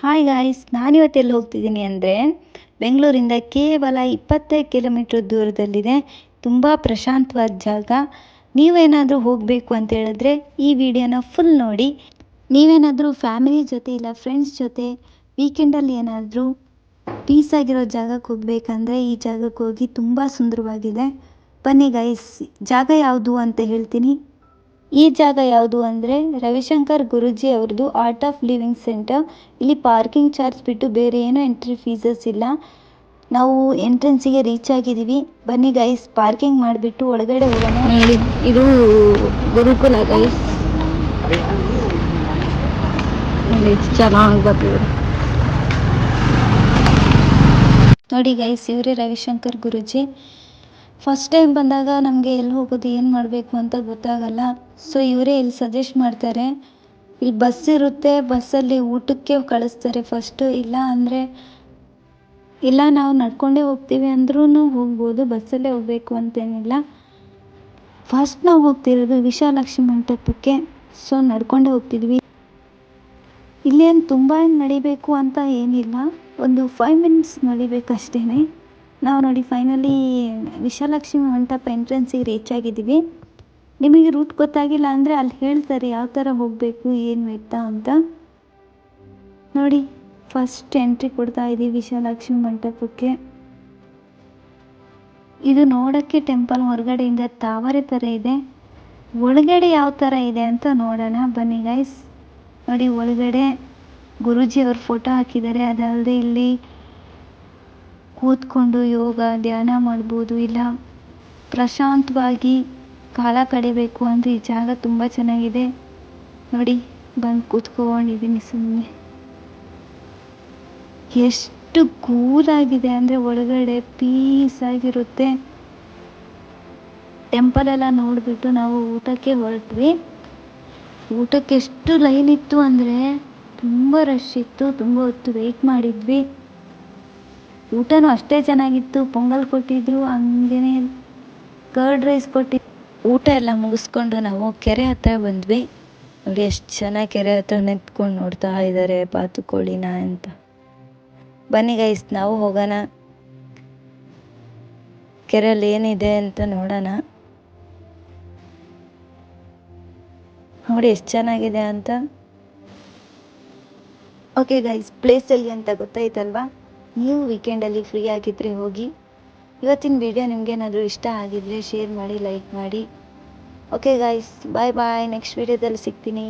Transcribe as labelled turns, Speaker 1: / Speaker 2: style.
Speaker 1: Hi guys, ನಾನಿವತ್ತು ಎಲ್ಲಿ ಹೋಗ್ತಿದ್ದೀನಿ ಅಂದರೆ ಬೆಂಗಳೂರಿಂದ ಕೇವಲ 25 ಕಿಲೋಮೀಟ್ರ್ ದೂರದಲ್ಲಿದೆ. ತುಂಬ ಪ್ರಶಾಂತವಾದ ಜಾಗ. ನೀವೇನಾದರೂ ಹೋಗಬೇಕು ಅಂತ ಹೇಳಿದ್ರೆ ಈ ವಿಡಿಯೋನ ಫುಲ್ ನೋಡಿ. ನೀವೇನಾದರೂ ಫ್ಯಾಮಿಲಿ ಜೊತೆ ಇಲ್ಲ ಫ್ರೆಂಡ್ಸ್ ಜೊತೆ ವೀಕೆಂಡಲ್ಲಿ ಏನಾದರೂ ಪೀಸ್ ಆಗಿರೋ ಜಾಗಕ್ಕೆ ಹೋಗ್ಬೇಕಂದ್ರೆ ಈ ಜಾಗಕ್ಕೆ ಹೋಗಿ. ತುಂಬ ಸುಂದರವಾಗಿದೆ. ಬನ್ನಿ ಗೈಸ್, ಜಾಗ ಯಾವುದು ಅಂತ ಹೇಳ್ತೀನಿ. ಈ ಜಾಗ ಯಾವುದು ಅಂದರೆ ರವಿಶಂಕರ್ ಗುರೂಜಿ ಅವ್ರದ್ದು ಆರ್ಟ್ ಆಫ್ ಲಿವಿಂಗ್ ಸೆಂಟರ್. ಇಲ್ಲಿ ಪಾರ್ಕಿಂಗ್ ಚಾರ್ಜ್ ಬಿಟ್ಟು ಬೇರೆ ಏನೂ ಎಂಟ್ರಿ ಫೀಸಸ್ ಇಲ್ಲ. ನಾವು ಎಂಟ್ರೆನ್ಸಿಗೆ ರೀಚ್ ಆಗಿದ್ದೀವಿ. ಬನ್ನಿ ಗೈಸ್, ಪಾರ್ಕಿಂಗ್ ಮಾಡಿಬಿಟ್ಟು ಒಳಗಡೆ ಹೋಗೋಣ. ನೋಡಿ, ಇದು ಗುರುಕುಲ ಗೈಸ್. ಚೆನ್ನಾಗಿ ಬರ್ತಿದೆ ನೋಡಿ ಗೈಸ್. ಇವರೇ ರವಿಶಂಕರ್ ಗುರೂಜಿ. ಫಸ್ಟ್ ಟೈಮ್ ಬಂದಾಗ ನಮಗೆ ಎಲ್ಲಿ ಹೋಗೋದು ಏನು ಮಾಡಬೇಕು ಅಂತ ಗೊತ್ತಾಗಲ್ಲ. ಸೊ ಇವರೇ ಇಲ್ಲಿ ಸಜೆಸ್ಟ್ ಮಾಡ್ತಾರೆ. ಇಲ್ಲಿ ಬಸ್ ಇರುತ್ತೆ, ಬಸ್ಸಲ್ಲಿ ಊಟಕ್ಕೆ ಕಳಿಸ್ತಾರೆ ಫಸ್ಟು. ಇಲ್ಲ ನಾವು ನಡ್ಕೊಂಡೇ ಹೋಗ್ತೀವಿ ಅಂದ್ರೂ ಹೋಗ್ಬೋದು, ಬಸ್ಸಲ್ಲೇ ಹೋಗಬೇಕು ಅಂತೇನಿಲ್ಲ. ಫಸ್ಟ್ ನಾವು ಹೋಗ್ತಿರೋದು ವಿಶಾಲಾಕ್ಷಿ ಮಂಟಪಕ್ಕೆ. ಸೊ ನಡ್ಕೊಂಡೇ ಹೋಗ್ತಿದ್ವಿ. ಇಲ್ಲೇನು ತುಂಬ ನಡಿಬೇಕು ಅಂತ ಏನಿಲ್ಲ, ಒಂದು 5 ಮಿನಿಟ್ಸ್ ನಡಿಬೇಕಷ್ಟೇ. ನಾವು ನೋಡಿ ಫೈನಲಿ ವಿಶಾಲಾಕ್ಷಿ ಮಂಟಪ ಎಂಟ್ರೆನ್ಸಿಗೆ ರೀಚ್ ಆಗಿದ್ದೀವಿ. ನಿಮಗೆ ರೂಟ್ ಗೊತ್ತಾಗಿಲ್ಲ ಅಂದರೆ ಅಲ್ಲಿ ಹೇಳ್ತಾರೆ ಯಾವ ಥರ ಹೋಗಬೇಕು ಏನು ಎತ್ತ ಅಂತ. ನೋಡಿ, ಫಸ್ಟ್ ಎಂಟ್ರಿ ಕೊಡ್ತಾ ಇದ್ದೀವಿ ವಿಶಾಲಾಕ್ಷಿ ಮಂಟಪಕ್ಕೆ. ಇದು ನೋಡೋಕ್ಕೆ ಟೆಂಪಲ್ ಹೊರಗಡೆಯಿಂದ ತಾವರೆ ಥರ ಇದೆ. ಒಳಗಡೆ ಯಾವ ಥರ ಇದೆ ಅಂತ ನೋಡೋಣ ಬನ್ನಿ ಗೈಸ್. ನೋಡಿ, ಒಳಗಡೆ ಗುರೂಜಿ ಅವ್ರ ಫೋಟೋ ಹಾಕಿದ್ದಾರೆ. ಅದಲ್ಲದೆ ಇಲ್ಲಿ ಕೂತ್ಕೊಂಡು ಯೋಗ ಧ್ಯಾನ ಮಾಡ್ಬೋದು, ಇಲ್ಲ ಪ್ರಶಾಂತವಾಗಿ ಕಾಲ ಕಡಿಬೇಕು ಅಂದರೆ ಈ ಜಾಗ ತುಂಬ ಚೆನ್ನಾಗಿದೆ. ನೋಡಿ, ಬಂದು ಕೂತ್ಕೊಂಡಿದ್ದೀನಿ ಸುಮ್ಮನೆ. ಎಷ್ಟು ಕೂಲಾಗಿದೆ ಅಂದರೆ ಒಳಗಡೆ ಪೀಸ್ ಆಗಿರುತ್ತೆ. ಟೆಂಪಲ್ ಎಲ್ಲ ನೋಡಿಬಿಟ್ಟು ನಾವು ಊಟಕ್ಕೆ ಹೊರಟ್ವಿ. ಊಟಕ್ಕೆ ಎಷ್ಟು ಲೈನ್ ಇತ್ತು ಅಂದರೆ ತುಂಬ ರಶ್ ಇತ್ತು. ತುಂಬ ಹೊತ್ತು ವೆಯ್ಟ್ ಮಾಡಿದ್ವಿ. ಊಟನೂ ಅಷ್ಟೇ ಚೆನ್ನಾಗಿತ್ತು. ಪೊಂಗಲ್ ಕೊಟ್ಟಿದ್ರು, ಹಂಗೇ ಕರ್ಡ್ ರೈಸ್ ಕೊಟ್ಟಿದ್ರು. ಊಟ ಎಲ್ಲ ಮುಗಿಸ್ಕೊಂಡು ನಾವು ಕೆರೆ ಹತ್ರ ಬಂದ್ವಿ. ನೋಡಿ ಎಷ್ಟು ಚೆನ್ನಾಗಿ ಕೆರೆ ಹತ್ರ ನಿಂತ್ಕೊಂಡು ನೋಡ್ತಾ ಇದ್ದಾರೆ ಬಾತುಕೋಳಿನ ಅಂತ. ಬನ್ನಿ ಗೈಸ್, ನಾವು ಹೋಗೋಣ, ಕೆರೆಯಲ್ಲಿ ಏನಿದೆ ಅಂತ ನೋಡೋಣ. ನೋಡಿ ಎಷ್ಟು ಚೆನ್ನಾಗಿದೆ ಅಂತ. ಓಕೆ ಗೈಸ್, ಪ್ಲೇಸ್ ಎಲ್ಲಿ ಅಂತ ಗೊತ್ತಾಯ್ತಲ್ವಾ? ನೀವು ವೀಕೆಂಡಲ್ಲಿ ಫ್ರೀ ಆಗಿದ್ದರೆ ಹೋಗಿ. ಇವತ್ತಿನ ವಿಡಿಯೋ ನಿಮಗೇನಾದರೂ ಇಷ್ಟ ಆಗಿದ್ರೆ ಶೇರ್ ಮಾಡಿ, ಲೈಕ್ ಮಾಡಿ. ಓಕೆ ಗೈಸ್, ಬಾಯ್ ಬಾಯ್. ನೆಕ್ಸ್ಟ್ ವಿಡಿಯೋದಲ್ಲಿ ಸಿಗ್ತೀನಿ.